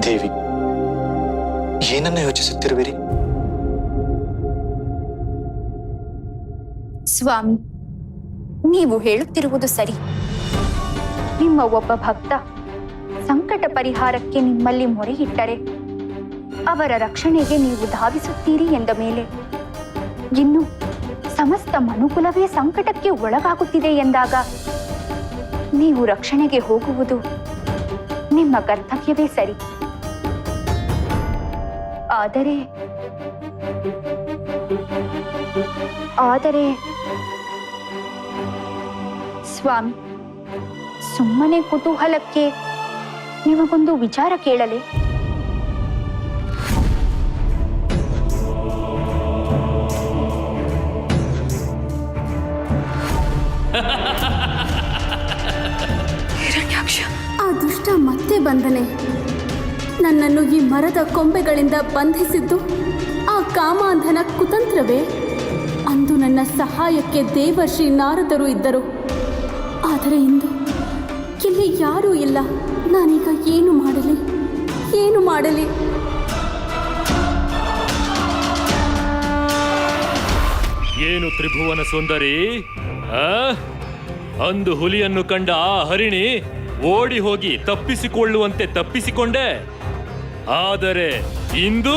ದೇವಿ, ಏನನ್ನ ಯೋಚಿಸುತ್ತಿರುವಿರಿ? ಸ್ವಾಮಿ, ನೀವು ಹೇಳುತ್ತಿರುವುದು ಸರಿ. ನಿಮ್ಮ ಒಬ್ಬ ಭಕ್ತ ಸಂಕಟ ಪರಿಹಾರಕ್ಕೆ ನಿಮ್ಮಲ್ಲಿ ಮೊರೆಯಿಟ್ಟರೆ ಅವರ ರಕ್ಷಣೆಗೆ ನೀವು ಧಾವಿಸುತ್ತೀರಿ ಎಂದ ಮೇಲೆ ಇನ್ನು ಸಮಸ್ತ ಮನುಕುಲವೇ ಸಂಕಟಕ್ಕೆ ಒಳಗಾಗುತ್ತಿದೆ ಎಂದಾಗ ನೀವು ರಕ್ಷಣೆಗೆ ಹೋಗುವುದು ನಿಮ್ಮ ಕರ್ತವ್ಯವೇ ಸರಿ. ಆದರೆ ಸ್ವಾಮಿ, ಸುಮ್ಮನೆ ಕುತೂಹಲಕ್ಕೆ ನಿಮಗೊಂದು ವಿಚಾರ ಕೇಳಲೆ? ಹಿರಣ್ಯಾಕ್ಷ, ಆ ದುಷ್ಟ ಮತ್ತೆ ಬಂದನೆ. ನನ್ನನ್ನು ಈ ಮರದ ಕೊಂಬೆಗಳಿಂದ ಬಂಧಿಸಿದ್ದು ಆ ಕಾಮಾಂಧನ ಕುತಂತ್ರವೇ? ಅಂದು ನನ್ನ ಸಹಾಯಕ್ಕೆ ದೇವರ್ಷಿ ನಾರದರು ಇದ್ದರು. ಆದರೆ ಇಂದು ಇಲ್ಲಿ ಯಾರೂ ಇಲ್ಲ. ನಾನೀಗ ಏನು ಮಾಡಲಿ? ಏನು ತ್ರಿಭುವನ ಸುಂದರಿ, ಅಂದು ಹುಲಿಯನ್ನು ಕಂಡ ಆ ಹರಿಣಿ ಓಡಿ ಹೋಗಿ ತಪ್ಪಿಸಿಕೊಳ್ಳುವಂತೆ ತಪ್ಪಿಸಿಕೊಂಡೆ. ಆದರೆ ಇಂದು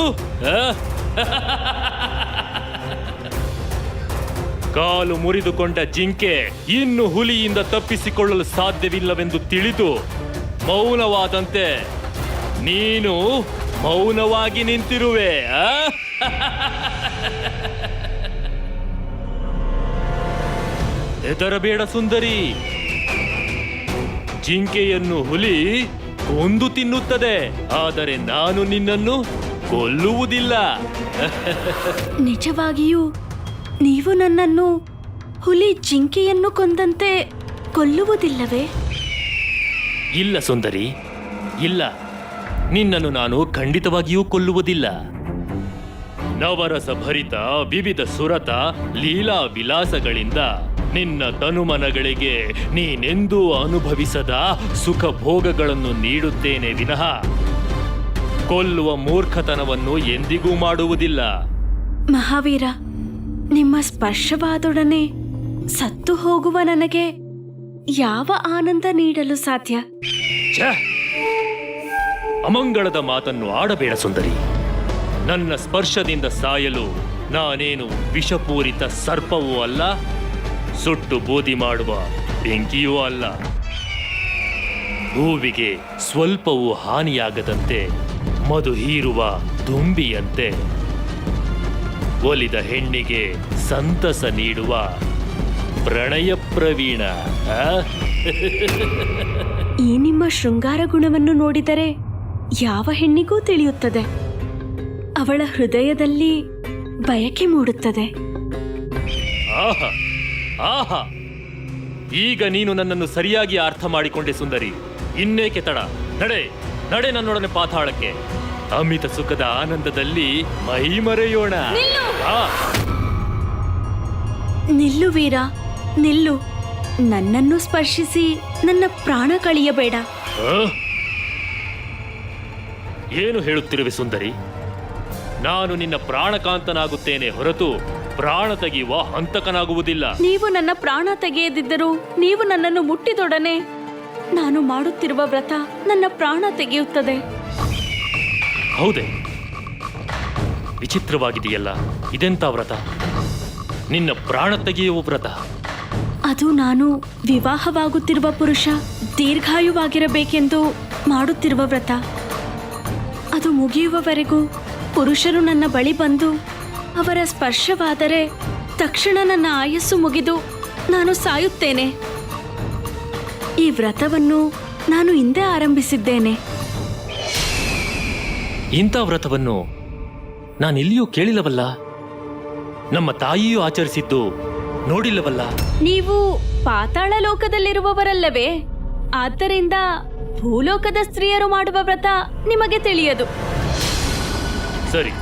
ಕಾಲು ಮುರಿದುಕೊಂಡ ಜಿಂಕೆ ಇನ್ನು ಹುಲಿಯಿಂದ ತಪ್ಪಿಸಿಕೊಳ್ಳಲು ಸಾಧ್ಯವಿಲ್ಲವೆಂದು ತಿಳಿದು ಮೌನವಾದಂತೆ ನೀನು ಮೌನವಾಗಿ ನಿಂತಿರುವೆ. ಹೆದರಬೇಡ ಸುಂದರಿ, ಜಿಂಕೆಯನ್ನು ಹುಲಿ ಕೊಂದು ತಿನ್ನುತ್ತದೆ, ಆದರೆ ನಾನು ನಿನ್ನನ್ನು ಕೊಲ್ಲುವುದಿಲ್ಲ. ನಿಜವಾಗಿಯೂ ನೀವು ನನ್ನನ್ನು ಹುಲಿ ಜಿಂಕೆಯನ್ನು ಕೊಂದಂತೆ ಕೊಲ್ಲುವುದಿಲ್ಲವೇ? ಇಲ್ಲ ಸುಂದರಿ, ಇಲ್ಲ. ನಿನ್ನನ್ನು ನಾನು ಖಂಡಿತವಾಗಿಯೂ ಕೊಲ್ಲುವುದಿಲ್ಲ. ನವರಸ ಭರಿತ ವಿವಿಧ ಸುರತ ಲೀಲಾ ವಿಲಾಸಗಳಿಂದ ನಿನ್ನ ತನುಮನಗಳಿಗೆ ನೀನೆಂದೂ ಅನುಭವಿಸದ ಸುಖ ಭೋಗಗಳನ್ನು ನೀಡುತ್ತೇನೆ ವಿನಃ ಕೊಲ್ಲುವ ಮೂರ್ಖತನವನ್ನು ಎಂದಿಗೂ ಮಾಡುವುದಿಲ್ಲ. ಮಹಾವೀರ, ನಿಮ್ಮ ಸ್ಪರ್ಶವಾದೊಡನೆ ಸತ್ತು ಹೋಗುವ ನನಗೆ ಯಾವ ಆನಂದ ನೀಡಲು ಸಾಧ್ಯ? ಅಮಂಗಳದ ಮಾತನ್ನು ಆಡಬೇಡ ಸುಂದರಿ. ನನ್ನ ಸ್ಪರ್ಶದಿಂದ ಸಾಯಲು ನಾನೇನು ವಿಷಪೂರಿತ ಸರ್ಪವೂ ಅಲ್ಲ, ಸುಟ್ಟು ಬೂದಿ ಮಾಡುವ ಬೆಂಕಿಯೂ ಅಲ್ಲ. ಹೂವಿಗೆ ಸ್ವಲ್ಪವೂ ಹಾನಿಯಾಗದಂತೆ ಮಧು ಹೀರುವ ದುಂಬಿಯಂತೆ, ಒಲಿದ ಹೆಣ್ಣಿಗೆ ಸಂತಸ ನೀಡುವ ಪ್ರಣಯ ಪ್ರವೀಣ. ಈ ನಿಮ್ಮ ಶೃಂಗಾರ ಗುಣವನ್ನು ನೋಡಿದರೆ ಯಾವ ಹೆಣ್ಣಿಗೂ ತಿಳಿಯುತ್ತದೆ. ಅವಳ ಹೃದಯದಲ್ಲಿ ಬಯಕೆ ಮೂಡುತ್ತದೆ. ಆಹಾ ಆಹಾ, ಈಗ ನೀನು ನನ್ನನ್ನು ಸರಿಯಾಗಿ ಅರ್ಥ ಮಾಡಿಕೊಂಡೆ ಸುಂದರಿ. ಇನ್ನೇಕೆ ತಡ? ನಡೆ ನಡೆ ನನ್ನೊಡನೆ ಪಾತಾಳಕ್ಕೆ. ಅಮಿತ ಸುಖದ ಆನಂದದಲ್ಲಿ ಮೈ ಮರೆಯೋಣ. ನಿಲ್ಲು ವೀರ, ನಿಲ್ಲು. ನನ್ನನ್ನು ಸ್ಪರ್ಶಿಸಿ ನನ್ನ ಪ್ರಾಣ ಕಳೆಯಬೇಡ. ಏನು ಹೇಳುತ್ತಿರುವೆ ಸುಂದರಿ? ನಾನು ನಿನ್ನ ಪ್ರಾಣಕಾಂತನಾಗುತ್ತೇನೆ ಹೊರತು ಪ್ರಾಣ ತೆಗೆಯುವ ಹಂತಕನಾಗುವುದಿಲ್ಲ. ನೀವು ನನ್ನ ಪ್ರಾಣ ತೆಗೆಯದಿದ್ದರೂ ನೀವು ನನ್ನನ್ನು ಮುಟ್ಟಿದೊಡನೆ ನಾನು ಮಾಡುತ್ತಿರುವ ವ್ರತ ನನ್ನ ಪ್ರಾಣ ತೆಗೆಯುತ್ತದೆ. ಹೌದೇ? ವಿಚಿತ್ರವಾಗಿದೆಯಲ್ಲ, ಇದೆಂತ ವ್ರತ? ನಿನ್ನ ಪ್ರಾಣ ತೆಗೆಯುವ ವ್ರತ? ಅದು ನಾನು ವಿವಾಹವಾಗುತ್ತಿರುವ ಪುರುಷ ದೀರ್ಘಾಯುವಾಗಿರಬೇಕೆಂದು ಮಾಡುತ್ತಿರುವ ವ್ರತ. ಅದು ಮುಗಿಯುವವರೆಗೂ ಪುರುಷರು ನನ್ನ ಬಳಿ ಬಂದು ಅವರ ಸ್ಪರ್ಶವಾದರೆ ತಕ್ಷಣ ನನ್ನ ಆಯಸ್ಸು ಮುಗಿದು ನಾನು ಸಾಯುತ್ತೇನೆ. ಈ ವ್ರತವನ್ನು ನಾನು ಹಿಂದೆ ಆರಂಭಿಸಿದ್ದೇನೆ. ಇಂಥ ವ್ರತವನ್ನು ನಾನೆಲ್ಲಿಯೂ ಕೇಳಿಲ್ಲವಲ್ಲ. ನಮ್ಮ ತಾಯಿಯೂ ಆಚರಿಸಿದ್ದು ನೋಡಿಲ್ಲವಲ್ಲ. ನೀವು ಪಾತಾಳ ಲೋಕದಲ್ಲಿರುವವರಲ್ಲವೇ? ಆದ್ದರಿಂದ ಭೂಲೋಕದ ಸ್ತ್ರೀಯರು ಮಾಡುವ ವ್ರತ ನಿಮಗೆ ತಿಳಿಯದು. ಸರಿ,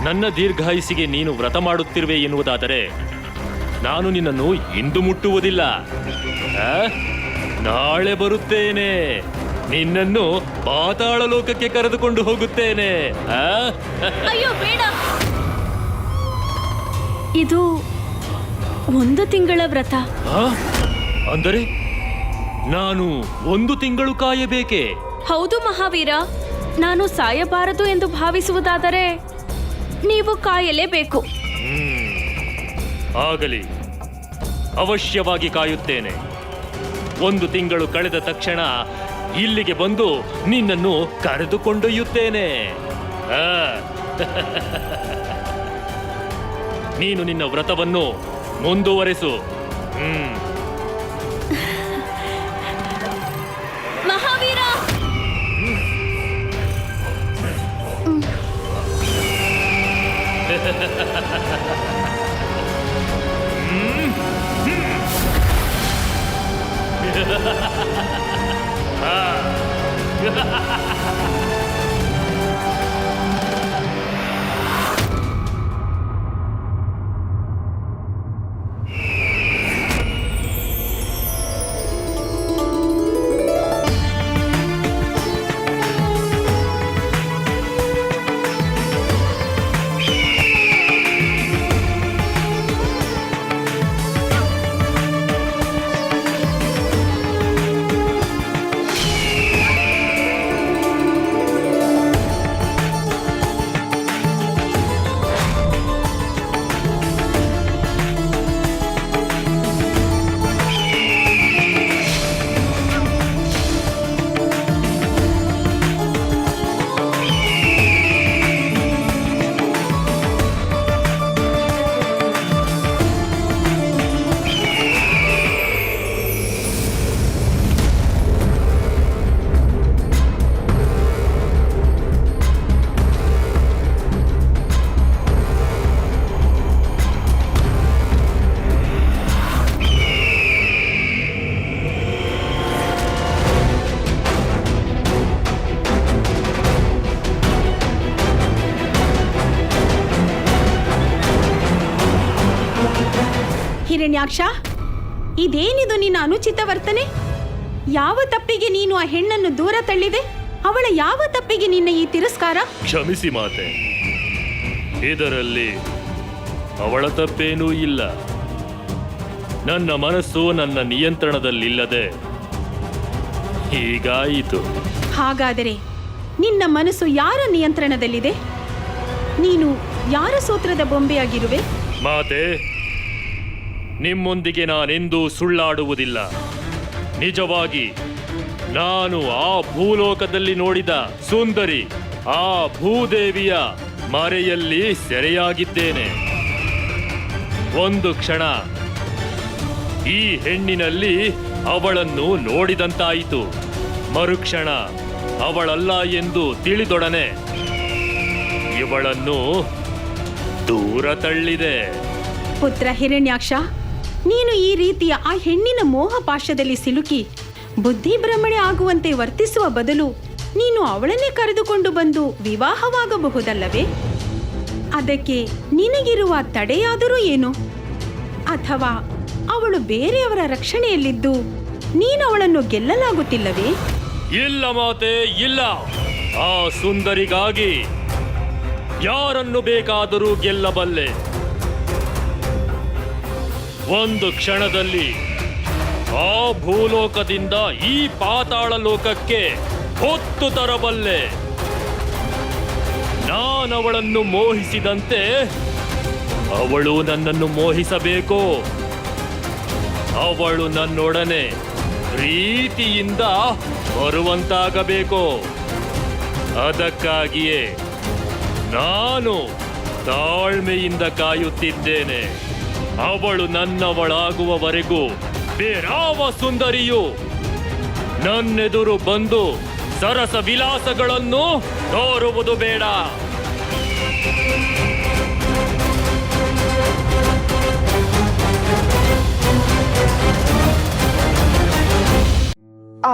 ನನ್ನ ದೀರ್ಘಾಯುಸಿಗೆ ನೀನು ವ್ರತ ಮಾಡುತ್ತಿರುವೆ ಎನ್ನುವುದಾದರೆ ನಾನು ನಿನ್ನನ್ನು ಇಂದು ಮುಟ್ಟುವುದಿಲ್ಲ. ನಾಳೆ ಬರುತ್ತೇನೆ. ನಿನ್ನನ್ನು ಪಾತಾಳ ಲೋಕಕ್ಕೆ ಕರೆದುಕೊಂಡು ಹೋಗುತ್ತೇನೆ. ಆ? ಅಯ್ಯೋ ಬೇಡ. ಇದು 1 ತಿಂಗಳ ವ್ರತ. ಆ? ಅಂದರೆ ನಾನು 1 ತಿಂಗಳು ಕಾಯಬೇಕೆ? ಹೌದು ಮಹಾವೀರ, ನಾನು ಸಾಯಬಾರದು ಎಂದು ಭಾವಿಸುವುದಾದರೆ ನೀವು ಕಾಯಲೇಬೇಕು. ಆಗಲಿ, ಅವಶ್ಯವಾಗಿ ಕಾಯುತ್ತೇನೆ. 1 ತಿಂಗಳು ಕಳೆದ ತಕ್ಷಣ ಇಲ್ಲಿಗೆ ಬಂದು ನಿನ್ನನ್ನು ಕರೆದುಕೊಂಡೊಯ್ಯುತ್ತೇನೆ. ಆ? ನೀನು ನಿನ್ನ ವ್ರತವನ್ನು ಮುಂದುವರೆಸು. ಮಹಾವೀರ, ಹಿರಣ್ಯಾಕ್ಷ, ಇದೇನಿದು ನಿನ್ನ ಅನುಚಿತ ವರ್ತನೆ? ಯಾವ ತಪ್ಪಿಗೆ ನೀನು ಆ ಹೆಣ್ಣನ್ನು ದೂರ ತಳ್ಳಿದೆ? ಅವಳ ಯಾವ ತಪ್ಪಿಗೆ ನಿನ್ನ ಈ ತಿರಸ್ಕಾರ? ಕ್ಷಮಿಸಿ ಮಾತೆ, ಇದರಲ್ಲಿ ಅವಳ ತಪ್ಪೇನೂ ಇಲ್ಲ. ನನ್ನ ಮನಸ್ಸು ನನ್ನ ನಿಯಂತ್ರಣದಲ್ಲಿಲ್ಲದೆ ಹೀಗಾಯಿತು. ಹಾಗಾದರೆ ನಿನ್ನ ಮನಸ್ಸು ಯಾರ ನಿಯಂತ್ರಣದಲ್ಲಿದೆ? ನೀನು ಯಾರ ಸೂತ್ರದ ಬೊಂಬೆಯಾಗಿರುವೆ? ಮಾತೆ, ನಿಮ್ಮೊಂದಿಗೆ ನಾನೆಂದೂ ಸುಳ್ಳಾಡುವುದಿಲ್ಲ. ನಿಜವಾಗಿ ನಾನು ಆ ಭೂಲೋಕದಲ್ಲಿ ನೋಡಿದ ಸುಂದರಿ, ಆ ಭೂದೇವಿಯ ಮರೆಯಲ್ಲಿ ಸೆರೆಯಾಗಿದ್ದೇನೆ. ಒಂದು ಕ್ಷಣ ಈ ಹೆಣ್ಣಿನಲ್ಲಿ ಅವಳನ್ನು ನೋಡಿದಂತಾಯಿತು. ಮರುಕ್ಷಣ ಅವಳಲ್ಲ ಎಂದು ತಿಳಿದೊಡನೆ ಇವಳನ್ನು ದೂರ ತಳ್ಳಿದೆ. ಪುತ್ರ ಹಿರಣ್ಯಾಕ್ಷ, ನೀನು ಈ ರೀತಿಯ ಆ ಹೆಣ್ಣಿನ ಮೋಹಪಾಶದಲ್ಲಿ ಸಿಲುಕಿ ಬುದ್ಧಿಭ್ರಮಣೆ ಆಗುವಂತೆ ವರ್ತಿಸುವ ಬದಲು ನೀನು ಅವಳನ್ನೇ ಕರೆದುಕೊಂಡು ಬಂದು ವಿವಾಹವಾಗಬಹುದಲ್ಲವೇ? ಅದಕ್ಕೆ ನಿನಗಿರುವ ತಡೆಯಾದರೂ ಏನು? ಅಥವಾ ಅವಳು ಬೇರೆಯವರ ರಕ್ಷಣೆಯಲ್ಲಿದ್ದು ನೀನು ಅವಳನ್ನು ಗೆಲ್ಲಲಾಗುತ್ತಿಲ್ಲವೇ? ಇಲ್ಲ ಮಾತೆ, ಇಲ್ಲ. ಆ ಸುಂದರಿಗಾಗಿ ಯಾರನ್ನು ಬೇಕಾದರೂ ಗೆಲ್ಲಬಲ್ಲೆ. ಒಂದು ಕ್ಷಣದಲ್ಲಿ ಆ ಭೂಲೋಕದಿಂದ ಈ ಪಾತಾಳ ಲೋಕಕ್ಕೆ ಹೊತ್ತು ತರಬಲ್ಲೆ. ನಾನವಳನ್ನು ಮೋಹಿಸಿದಂತೆ ಅವಳು ನನ್ನನ್ನು ಮೋಹಿಸಬೇಕು. ಅವಳು ನನ್ನೊಡನೆ ಪ್ರೀತಿಯಿಂದ ಬರುವಂತಾಗಬೇಕು. ಅದಕ್ಕಾಗಿಯೇ ನಾನು ತಾಳ್ಮೆಯಿಂದ ಕಾಯುತ್ತಿದ್ದೇನೆ. ಅವಳು ನನ್ನವಳಾಗುವವರೆಗೂ ಬೇರಾವ ಸುಂದರಿಯು ನನ್ನೆದುರು ಬಂದು ಸರಸ ವಿಲಾಸಗಳನ್ನು ತೋರುವುದು ಬೇಡ.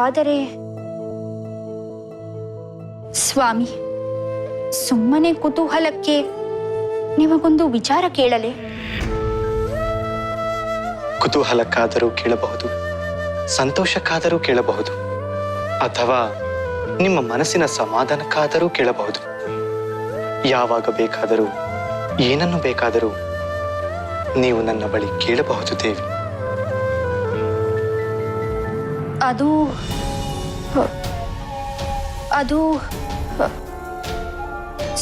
ಆದರೆ ಸ್ವಾಮಿ, ಸುಮ್ಮನೆ ಕುತೂಹಲಕ್ಕೆ ನಿಮಗೊಂದು ವಿಚಾರ ಕೇಳಲೆ? ಕುತೂಹಲಕ್ಕಾದರೂ ಕೇಳಬಹುದು, ಸಂತೋಷಕ್ಕಾದರೂ ಕೇಳಬಹುದು, ಅಥವಾ ನಿಮ್ಮ ಮನಸ್ಸಿನ ಸಮಾಧಾನಕ್ಕಾದರೂ ಕೇಳಬಹುದು. ಯಾವಾಗ ಬೇಕಾದರೂ ಏನನ್ನು ಬೇಕಾದರೂ ನೀವು ನನ್ನ ಬಳಿ ಕೇಳಬಹುದು ದೇವಿ. ಅದು ಅದು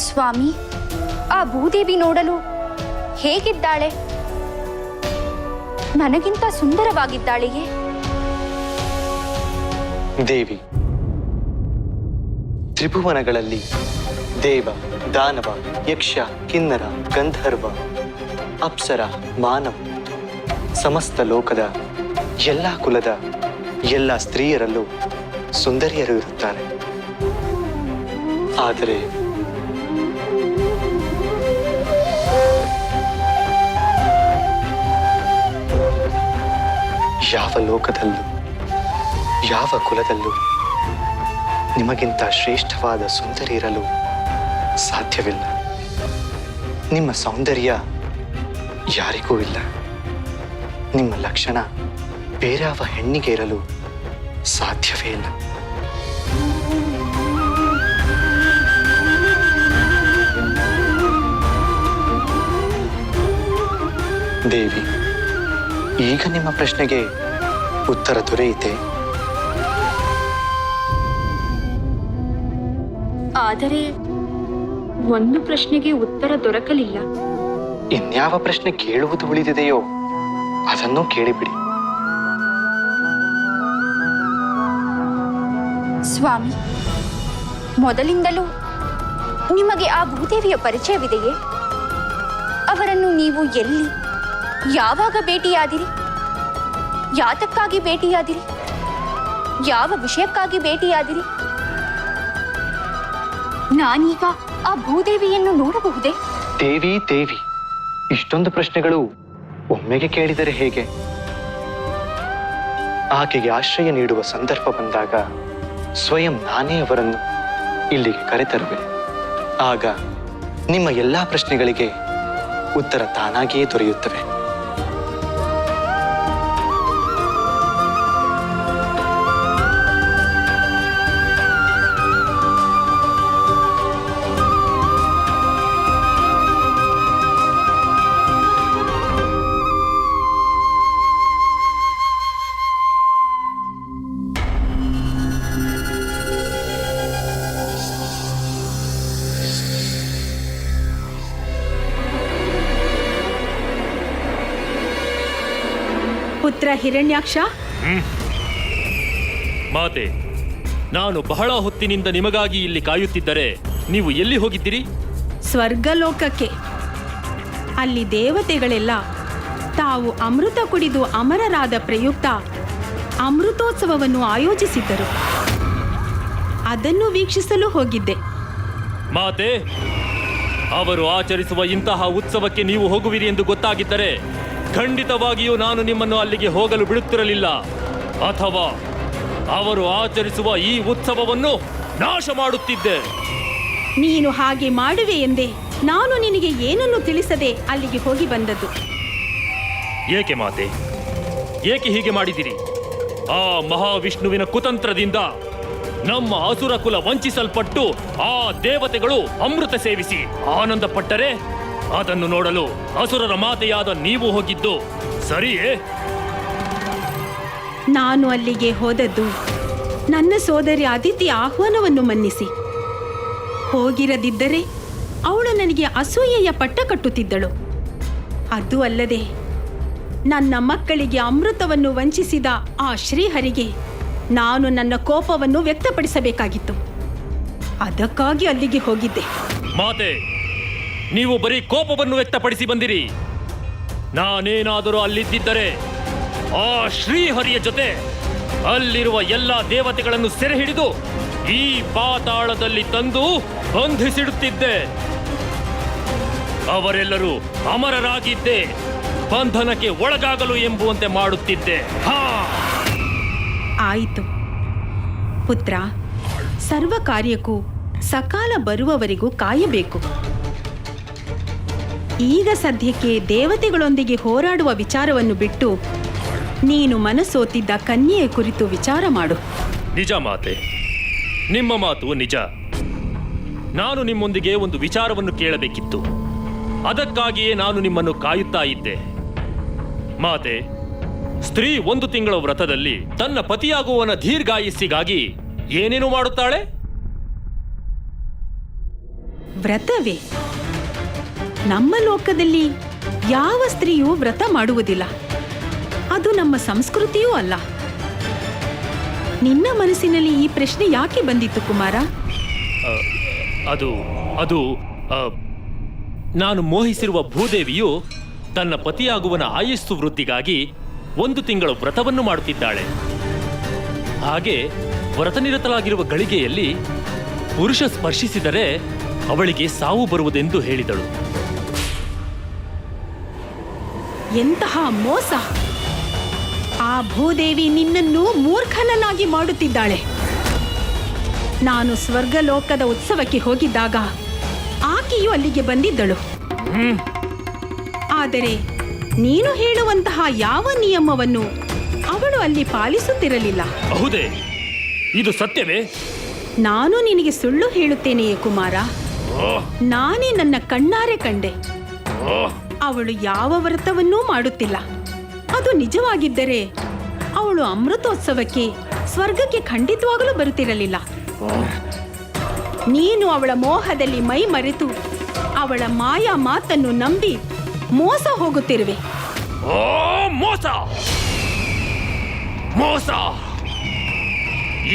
ಸ್ವಾಮಿ, ಆ ಭೂದೇವಿ ನೋಡಲು ಹೇಗಿದ್ದಾಳೆ? ನನಗಿಂತ ಸುಂದರವಾಗಿದ್ದಾಳೆಯೇ? ದೇವಿ, ತ್ರಿಭುವನಗಳಲ್ಲಿ ದೇವ, ದಾನವ, ಯಕ್ಷ, ಕಿನ್ನರ, ಗಂಧರ್ವ, ಅಪ್ಸರ, ಮಾನವ, ಸಮಸ್ತ ಲೋಕದ ಎಲ್ಲ ಕುಲದ ಎಲ್ಲ ಸ್ತ್ರೀಯರಲ್ಲೂ ಸುಂದರಿಯರು ಇರುತ್ತಾರೆ. ಆದರೆ ಯಾವ ಲೋಕದಲ್ಲೂ ಯಾವ ಕುಲದಲ್ಲೂ ನಿಮಗಿಂತ ಶ್ರೇಷ್ಠವಾದ ಸುಂದರಿ ಇರಲು ಸಾಧ್ಯವಿಲ್ಲ. ನಿಮ್ಮ ಸೌಂದರ್ಯ ಯಾರಿಗೂ ಇಲ್ಲ. ನಿಮ್ಮ ಲಕ್ಷಣ ಬೇರ್ಯಾವ ಹೆಣ್ಣಿಗೆ ಇರಲು ಸಾಧ್ಯವೇ ಇಲ್ಲ. ದೇವಿ, ಈಗ ನಿಮ್ಮ ಪ್ರಶ್ನೆಗೆ ಉತ್ತರ ದೊರೆಯಿತೆ. ಆದರೆ ಒಂದು ಪ್ರಶ್ನೆಗೆ ಉತ್ತರ ದೊರಕಲಿಲ್ಲ. ಇನ್ಯಾವ ಪ್ರಶ್ನೆ ಕೇಳುವುದು ಉಳಿದಿದೆಯೋ ಅದನ್ನು ಕೇಳಿಬಿಡಿ. ಸ್ವಾಮಿ, ಮೊದಲಿಂದಲೂ ನಿಮಗೆ ಆ ಭೂದೇವಿಯ ಪರಿಚಯವಿದೆಯೇ? ಅವರನ್ನು ನೀವು ಎಲ್ಲಿ, ಯಾವಾಗ ಭೇಟಿಯಾದಿರಿ? ಯಾತಕ್ಕಾಗಿ ಭೇಟಿಯಾದಿರಿ? ಯಾವ ವಿಷಯಕ್ಕಾಗಿ ಭೇಟಿಯಾದಿರಿ? ನಾನೀಗ ಆ ಭೂದೇವಿಯನ್ನು ನೋಡಬಹುದೇ? ದೇವಿ ದೇವಿ, ಇಷ್ಟೊಂದು ಪ್ರಶ್ನೆಗಳು ಒಮ್ಮೆಗೆ ಕೇಳಿದರೆ ಹೇಗೆ? ಆಕೆಗೆ ಆಶ್ರಯ ನೀಡುವ ಸಂದರ್ಭ ಬಂದಾಗ ಸ್ವಯಂ ನಾನೇ ಅವರನ್ನು ಇಲ್ಲಿಗೆ ಕರೆತರುವೆ. ಆಗ ನಿಮ್ಮ ಎಲ್ಲಾ ಪ್ರಶ್ನೆಗಳಿಗೆ ಉತ್ತರ ತಾನಾಗಿಯೇ ದೊರೆಯುತ್ತವೆ. ಪುತ್ರ ಹಿರಣ್ಯಾಕ್ಷ, ಮಾತೆ, ನಾನು ಬಹಳ ಹೊತ್ತಿನಿಂದ ನಿಮಗಾಗಿ ಇಲ್ಲಿ ಕಾಯುತ್ತಿದ್ದರೆ ನೀವು ಎಲ್ಲಿ ಹೋಗಿದ್ದೀರಿ? ಸ್ವರ್ಗಲೋಕಕ್ಕೆ. ಅಲ್ಲಿ ದೇವತೆಗಳೆಲ್ಲ ತಾವು ಅಮೃತ ಕುಡಿದು ಅಮರರಾದ ಪ್ರಯುಕ್ತ ಅಮೃತೋತ್ಸವವನ್ನು ಆಯೋಜಿಸಿದ್ದರು. ಅದನ್ನು ವೀಕ್ಷಿಸಲು ಹೋಗಿದ್ದೆ. ಮಾತೆ, ಅವರು ಆಚರಿಸುವ ಇಂತಹ ಉತ್ಸವಕ್ಕೆ ನೀವು ಹೋಗುವಿರಿ ಎಂದು ಗೊತ್ತಾಗಿದ್ದರೆ ಖಂಡಿತವಾಗಿಯೂ ನಾನು ನಿಮ್ಮನ್ನು ಅಲ್ಲಿಗೆ ಹೋಗಲು ಬಿಡುತ್ತಿರಲಿಲ್ಲ. ಅಥವಾ ಅವರು ಆಚರಿಸುವ ಈ ಉತ್ಸವವನ್ನು ನಾಶ ಮಾಡುತ್ತಿದ್ದೆ. ನೀನು ಹಾಗೆ ಮಾಡುವೆ ಎಂದೇ ನಾನು ನಿನಗೆ ಏನನ್ನು ತಿಳಿಸದೆ ಅಲ್ಲಿಗೆ ಹೋಗಿ ಬಂದದ್ದು. ಏಕೆ ಮಾತೆ, ಏಕೆ ಹೀಗೆ ಮಾಡಿದಿರಿ? ಆ ಮಹಾವಿಷ್ಣುವಿನ ಕುತಂತ್ರದಿಂದ ನಮ್ಮ ಅಸುರ ಕುಲ ವಂಚಿಸಲ್ಪಟ್ಟು ಆ ದೇವತೆಗಳು ಅಮೃತ ಸೇವಿಸಿ ಆನಂದ ಪಟ್ಟರೆ ಅದನ್ನು ನೋಡಲು ಅಸುರರ ಮಾತೆಯಾದ ನೀವು ಹೋಗಿದ್ದು ಸರಿಯೇ? ನಾನು ಅಲ್ಲಿಗೆ ಹೋದದ್ದು ನನ್ನ ಸೋದರಿ ಅದಿತಿ ಆಹ್ವಾನವನ್ನು ಮನ್ನಿಸಿ. ಹೋಗಿರದಿದ್ದರೆ ಅವಳು ನನಗೆ ಅಸೂಯೆಯ ಪಟ್ಟ ಕಟ್ಟುತ್ತಿದ್ದಳು. ಅದು ಅಲ್ಲದೆ ನನ್ನ ಮಕ್ಕಳಿಗೆ ಅಮೃತವನ್ನು ವಂಚಿಸಿದ ಆ ಶ್ರೀಹರಿಗೆ ನಾನು ನನ್ನ ಕೋಪವನ್ನು ವ್ಯಕ್ತಪಡಿಸಬೇಕಾಗಿತ್ತು. ಅದಕ್ಕಾಗಿ ಅಲ್ಲಿಗೆ ಹೋಗಿದ್ದೆ. ಮಾತೆ, ನೀವು ಬರೀ ಕೋಪವನ್ನು ವ್ಯಕ್ತಪಡಿಸಿ ಬಂದಿರಿ. ನಾನೇನಾದರೂ ಅಲ್ಲಿದ್ದಿದ್ದರೆ ಆ ಶ್ರೀಹರಿಯ ಜೊತೆ ಅಲ್ಲಿರುವ ಎಲ್ಲ ದೇವತೆಗಳನ್ನು ಸೆರೆ ಹಿಡಿದು ಈ ಪಾತಾಳದಲ್ಲಿ ತಂದು ಬಂಧಿಸಿಡುತ್ತಿದ್ದೆ. ಅವರೆಲ್ಲರೂ ಅಮರರಾಗಿದ್ದೆ ಬಂಧನಕ್ಕೆ ಒಳಗಾಗಲು ಎಂಬುವಂತೆ ಮಾಡುತ್ತಿದ್ದೆ. ಆಯಿತು ಪುತ್ರ, ಸರ್ವ ಕಾರ್ಯಕ್ಕೂ ಸಕಾಲ ಬರುವವರೆಗೂ ಕಾಯಬೇಕು. ಈಗ ಸದ್ಯಕ್ಕೆ ದೇವತೆಗಳೊಂದಿಗೆ ಹೋರಾಡುವ ವಿಚಾರವನ್ನು ಬಿಟ್ಟು ನೀನು ಮನಸೋತಿದ್ದ ಕನ್ಯೆಯ ಕುರಿತು ವಿಚಾರ ಮಾಡು. ನಿಜ ಮಾತೆ, ನಿಮ್ಮ ಮಾತು ನಿಜ. ನಾನು ನಿಮ್ಮೊಂದಿಗೆ ಒಂದು ವಿಚಾರವನ್ನು ಕೇಳಬೇಕಿತ್ತು. ಅದಕ್ಕಾಗಿಯೇ ನಾನು ನಿಮ್ಮನ್ನು ಕಾಯುತ್ತಾ ಇದ್ದೆ. ಮಾತೆ, ಸ್ತ್ರೀ 1 ತಿಂಗಳ ವ್ರತದಲ್ಲಿ ತನ್ನ ಪತಿಯಾಗುವವನ ದೀರ್ಘಾಯಸ್ಸಿಗಾಗಿ ಏನೇನು ಮಾಡುತ್ತಾಳೆ? ವ್ರತವೇ? ನಮ್ಮ ಲೋಕದಲ್ಲಿ ಯಾವ ಸ್ತ್ರೀಯೂ ವ್ರತ ಮಾಡುವುದಿಲ್ಲ. ಅದು ನಮ್ಮ ಸಂಸ್ಕೃತಿಯೂ ಅಲ್ಲ. ನಿನ್ನ ಮನಸ್ಸಿನಲ್ಲಿ ಈ ಪ್ರಶ್ನೆ ಯಾಕೆ ಬಂದಿತ್ತು ಕುಮಾರ? ಅದು ನಾನು ಮೋಹಿಸಿರುವ ಭೂದೇವಿಯು ತನ್ನ ಪತಿಯಾಗುವನ ಆಯಸ್ಸು ವೃದ್ಧಿಗಾಗಿ 1 ತಿಂಗಳ ವ್ರತವನ್ನು ಮಾಡುತ್ತಿದ್ದಾಳೆ. ಹಾಗೆ ವ್ರತನಿರತಲಾಗಿರುವ ಗಳಿಗೆಯಲ್ಲಿ ಪುರುಷ ಸ್ಪರ್ಶಿಸಿದರೆ ಅವಳಿಗೆ ಸಾವು ಬರುವುದೆಂದು ಹೇಳಿದಳು. ಎಂತಹ ಮೋಸ! ಆ ಭೂದೇವಿ ನಿನ್ನನ್ನು ಮೂರ್ಖನನ್ನಾಗಿ ಮಾಡುತ್ತಿದ್ದಾಳೆ. ನಾನು ಸ್ವರ್ಗಲೋಕದ ಉತ್ಸವಕ್ಕೆ ಹೋಗಿದ್ದಾಗ ಆಕೆಯು ಅಲ್ಲಿಗೆ ಬಂದಿದ್ದಳು. ಆದರೆ ನೀನು ಹೇಳುವಂತಹ ಯಾವ ನಿಯಮವನ್ನು ಅವಳು ಅಲ್ಲಿ ಪಾಲಿಸುತ್ತಿರಲಿಲ್ಲ. ಹೌದೇ? ಇದು ಸತ್ಯವೇ? ನಾನು ನಿನಗೆ ಸುಳ್ಳು ಹೇಳುತ್ತೇನೆಯೇ ಕುಮಾರ? ನಾನೇ ನನ್ನ ಕಣ್ಣಾರೆ ಕಂಡೆ. ಅವಳು ಯಾವ ವ್ರತವನ್ನೂ ಮಾಡುತ್ತಿಲ್ಲ. ಅದು ನಿಜವಾಗಿದ್ದರೆ ಅವಳು ಅಮೃತೋತ್ಸವಕ್ಕೆ ಸ್ವರ್ಗಕ್ಕೆ ಖಂಡಿತವಾಗಲೂ ಬರುತ್ತಿರಲಿಲ್ಲ. ನೀನು ಅವಳ ಮೋಹದಲ್ಲಿ ಮೈ ಮರೆತು ಅವಳ ಮಾಯಾ ಮಾತನ್ನು ನಂಬಿ ಮೋಸ ಹೋಗುತ್ತಿರುವೆ. ಮೋಸ! ಮೋಸ!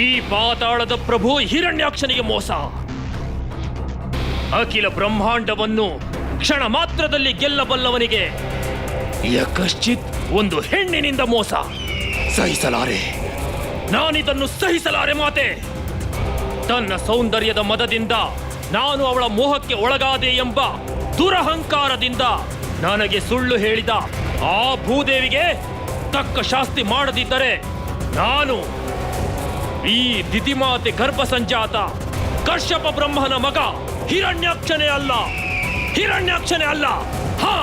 ಈ ಪಾತಾಳದ ಪ್ರಭು ಹಿರಣ್ಯಾಕ್ಷನಿಗೆ ಮೋಸ! ಅಖಿಲ ಬ್ರಹ್ಮಾಂಡವನ್ನು ಕ್ಷಣ ಮಾತ್ರದಲ್ಲಿ ಗೆಲ್ಲಬಲ್ಲವನಿಗೆ ಯಕಶ್ಚಿತ್ ಒಂದು ಹೆಣ್ಣಿನಿಂದ ಮೋಸ ಸಹಿಸಲಾರೆ. ನಾನಿದನ್ನು ಸಹಿಸಲಾರೆ ಮಾತೆ. ತನ್ನ ಸೌಂದರ್ಯದ ಮದದಿಂದ ನಾನು ಅವಳ ಮೋಹಕ್ಕೆ ಒಳಗಾದೆ ಎಂಬ ದುರಹಂಕಾರದಿಂದ ನನಗೆ ಸುಳ್ಳು ಹೇಳಿದ ಆ ಭೂದೇವಿಗೆ ತಕ್ಕ ಶಾಸ್ತಿ ಮಾಡದಿದ್ದರೆ ನಾನು ಈ ದಿತಿಮಾತೆ ಗರ್ಭ ಸಂಜಾತ ಕಶ್ಯಪ ಬ್ರಹ್ಮನ ಮಗ ಹಿರಣ್ಯಾಕ್ಷನೇ ಅಲ್ಲ. ಹಾ,